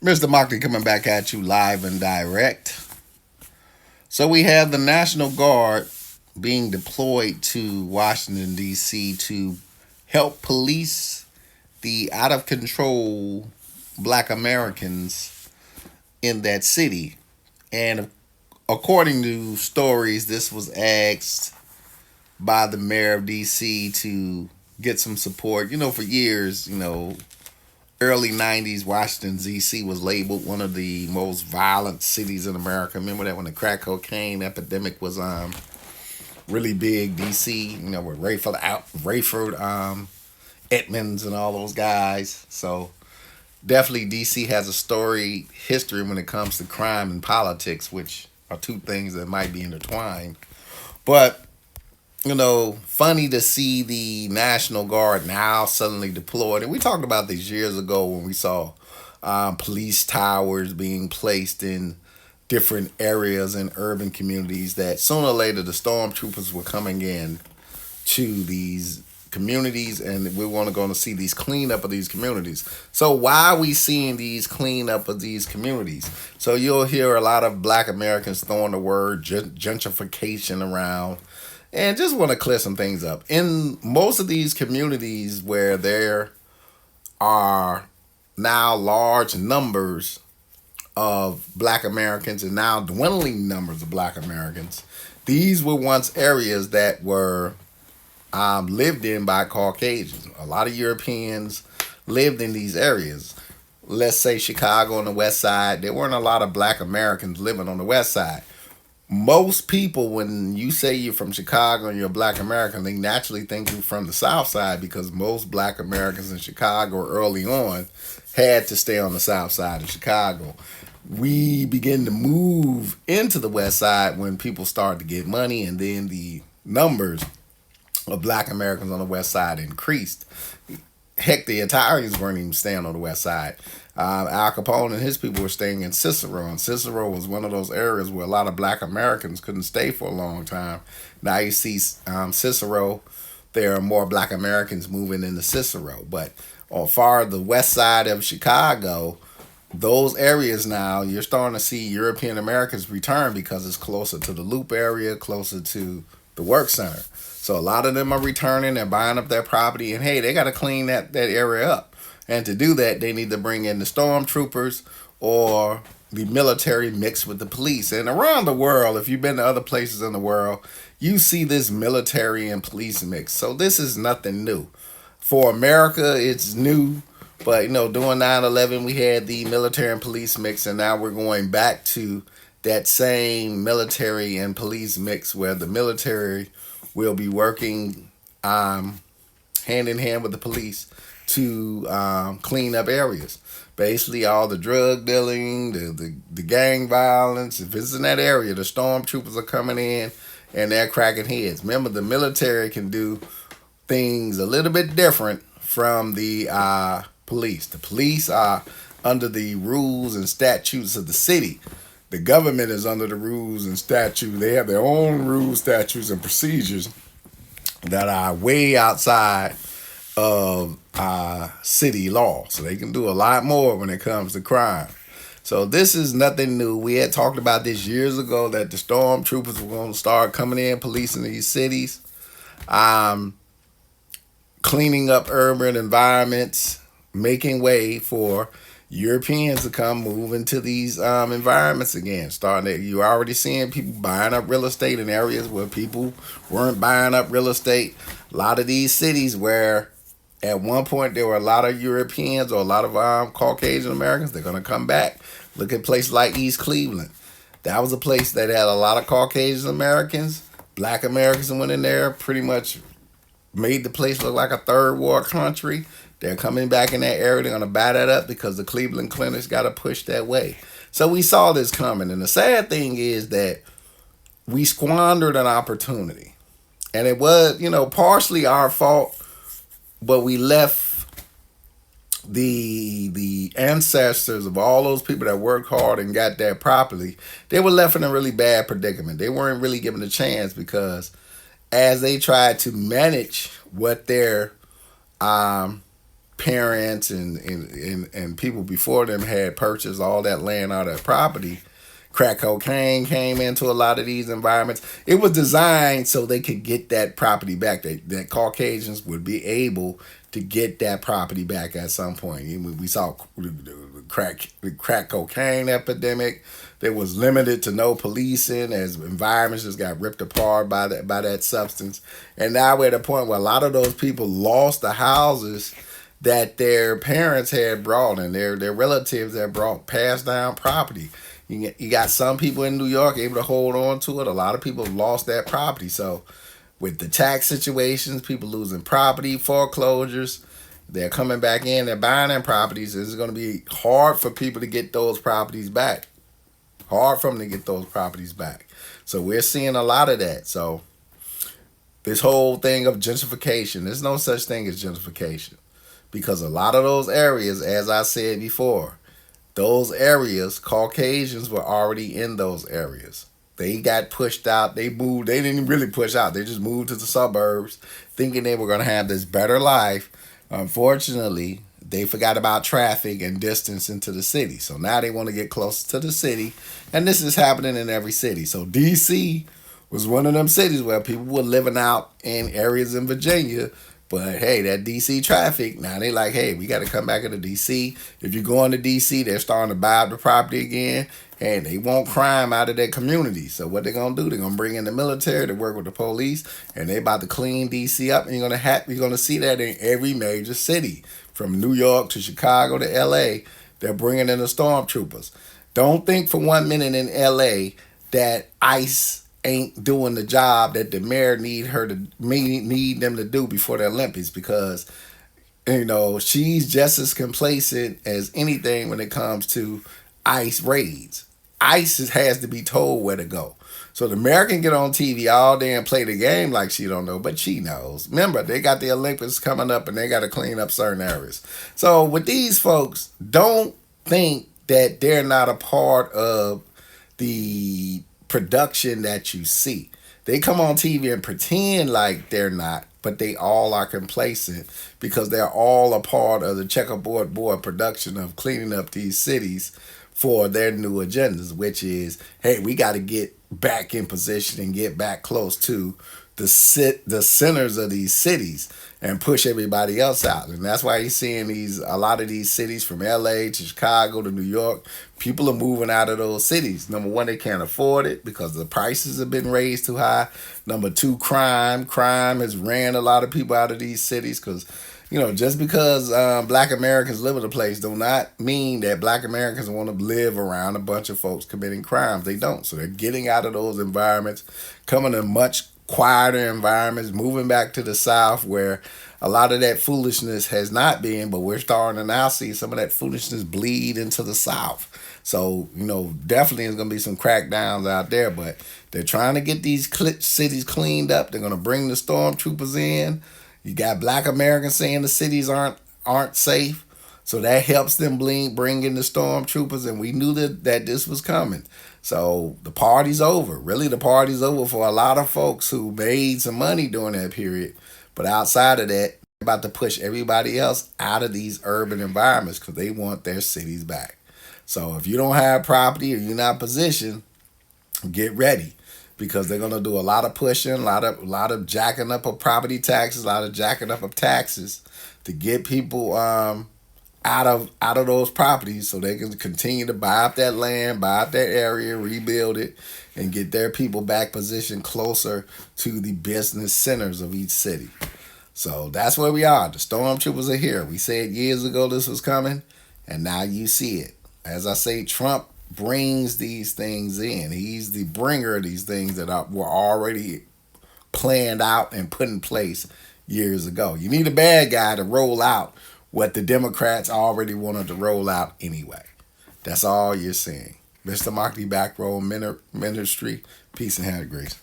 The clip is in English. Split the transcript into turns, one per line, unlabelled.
Mr. Mockley coming back at you live and direct. So we have the National Guard being deployed to Washington, D.C. to help police the out of control black Americans in that city. And according to stories, this was asked by the mayor of D.C. to get some support. For years, early 90s, Washington, D.C. was labeled one of the most violent cities in America. Remember that when the crack cocaine epidemic was really big, D.C., with Rayford Edmonds and all those guys. So definitely D.C. has a storied history when it comes to crime and politics, which are two things that might be intertwined. But funny to see the National Guard now suddenly deployed. And we talked about this years ago when we saw police towers being placed in different areas in urban communities, that sooner or later the stormtroopers were coming in to these communities, and we want to go and see these cleanup of these communities. So why are we seeing these cleanup of these communities? So you'll hear a lot of black Americans throwing the word gentrification around, and just want to clear some things up. In most of these communities where there are now large numbers of black Americans and now dwindling numbers of black Americans, these were once areas that were lived in by Caucasians. A lot of Europeans lived in these areas. Let's say Chicago on the west side, there weren't a lot of black Americans living on the west side. Most people, when you say you're from Chicago and you're a black American, they naturally think you're from the south side, because most black Americans in Chicago early on had to stay on the south side of Chicago. We begin to move into the west side when people start to get money, and then the numbers of black Americans on the west side increased. Heck, the Italians weren't even staying on the west side. Al Capone and his people were staying in Cicero, and Cicero was one of those areas where a lot of black Americans couldn't stay for a long time. Now you see Cicero, there are more black Americans moving into Cicero. But on far the west side of Chicago, those areas now, you're starting to see European Americans return because it's closer to the Loop area, closer to the work center. So a lot of them are returning, they're buying up their property, and hey, they got to clean that area up. And to do that, they need to bring in the stormtroopers or the military mixed with the police. And around the world, if you've been to other places in the world, you see this military and police mix. So this is nothing new. For America, it's new. But, during 9/11, we had the military and police mix, and now we're going back to that same military and police mix where the military will be working hand in hand with the police to clean up areas. Basically, all the drug dealing, the gang violence. If it's in that area, the stormtroopers are coming in and they're cracking heads. Remember, the military can do things a little bit different from the police. The police are under the rules and statutes of the city. The government is under the rules and statutes. They have their own rules, statutes, and procedures that are way outside of city law. So they can do a lot more when it comes to crime. So this is nothing new. We had talked about this years ago, that the stormtroopers were going to start coming in, policing these cities, cleaning up urban environments, making way for Europeans to come move into these environments again. You're already seeing people buying up real estate in areas where people weren't buying up real estate. A lot of these cities where at one point there were a lot of Europeans or a lot of Caucasian Americans, they're going to come back. Look at places like East Cleveland. That was a place that had a lot of Caucasian Americans. Black Americans went in there, pretty much made the place look like a third world country. They're coming back in that area. They're going to buy that up because the Cleveland Clinic's got to push that way. So we saw this coming. And the sad thing is that we squandered an opportunity. And it was, partially our fault, but we left the ancestors of all those people that worked hard and got that properly. They were left in a really bad predicament. They weren't really given a chance, because as they tried to manage what their parents and people before them had purchased all that land, all that property, crack cocaine came into a lot of these environments. It was designed so they could get that property back. That Caucasians would be able to get that property back at some point. We saw the crack cocaine epidemic. There was limited to no policing as environments just got ripped apart by that substance. And now we're at a point where a lot of those people lost the houses that their parents had brought and their relatives had brought, passed down property. You got some people in New York able to hold on to it. A lot of people lost that property. So with the tax situations, people losing property, foreclosures, they're coming back in, they're buying their properties. It's going to be hard for people to get those properties back. Hard for them to get those properties back. So we're seeing a lot of that. So this whole thing of gentrification, there's no such thing as gentrification. Because a lot of those areas, as I said before, those areas, Caucasians were already in those areas. They got pushed out. They moved. They didn't really push out. They just moved to the suburbs thinking they were going to have this better life. Unfortunately, they forgot about traffic and distance into the city. So now they want to get closer to the city. And this is happening in every city. So D.C. was one of them cities where people were living out in areas in Virginia. But hey, that DC traffic, now they like, hey, we got to come back into DC. If you're going to DC, they're starting to buy up the property again. And they want crime out of their community. So what they're going to do, they're going to bring in the military to work with the police. And they about to clean DC up. And you're going to see that in every major city. From New York to Chicago to L.A., they're bringing in the stormtroopers. Don't think for 1 minute in L.A. that ICE ain't doing the job that the mayor need them to do before the Olympics, because she's just as complacent as anything when it comes to ICE raids. ICE has to be told where to go. So the mayor can get on TV all day and play the game like she don't know, but she knows. Remember, they got the Olympics coming up and they got to clean up certain areas. So with these folks, don't think that they're not a part of the production that you see. They come on TV and pretend like they're not, but they all are complacent because they're all a part of the checkerboard board production of cleaning up these cities for their new agendas, which is, hey, we got to get back in position and get back close to the centers of these cities and push everybody else out. And that's why you're seeing a lot of these cities from LA to Chicago to New York, people are moving out of those cities. Number one, they can't afford it because the prices have been raised too high. Number two, crime has ran a lot of people out of these cities because just because Black Americans live in a place do not mean that Black Americans want to live around a bunch of folks committing crimes. They don't. So they're getting out of those environments, coming to much quieter environments, moving back to the South where a lot of that foolishness has not been, but we're starting to now see some of that foolishness bleed into the South. So, definitely there's going to be some crackdowns out there, but they're trying to get these cities cleaned up. They're going to bring the stormtroopers in. You got Black Americans saying the cities aren't safe. So that helps them bring in the stormtroopers, and we knew that this was coming. So the party's over. Really, the party's over for a lot of folks who made some money during that period. But outside of that, they're about to push everybody else out of these urban environments because they want their cities back. So if you don't have property or you're not positioned, get ready. Because they're gonna do a lot of pushing, a lot of jacking up of property taxes, a lot of jacking up of taxes to get people out of those properties so they can continue to buy up that land, buy up that area, rebuild it, and get their people back positioned closer to the business centers of each city. So that's where we are. The stormtroopers are here. We said years ago this was coming, and now you see it. As I say, Trump brings these things in. He's the bringer of these things that were already planned out and put in place years ago. You need a bad guy to roll out what the Democrats already wanted to roll out anyway. That's all you're seeing. Mr. Markley Back Row Ministry. Peace and have grace.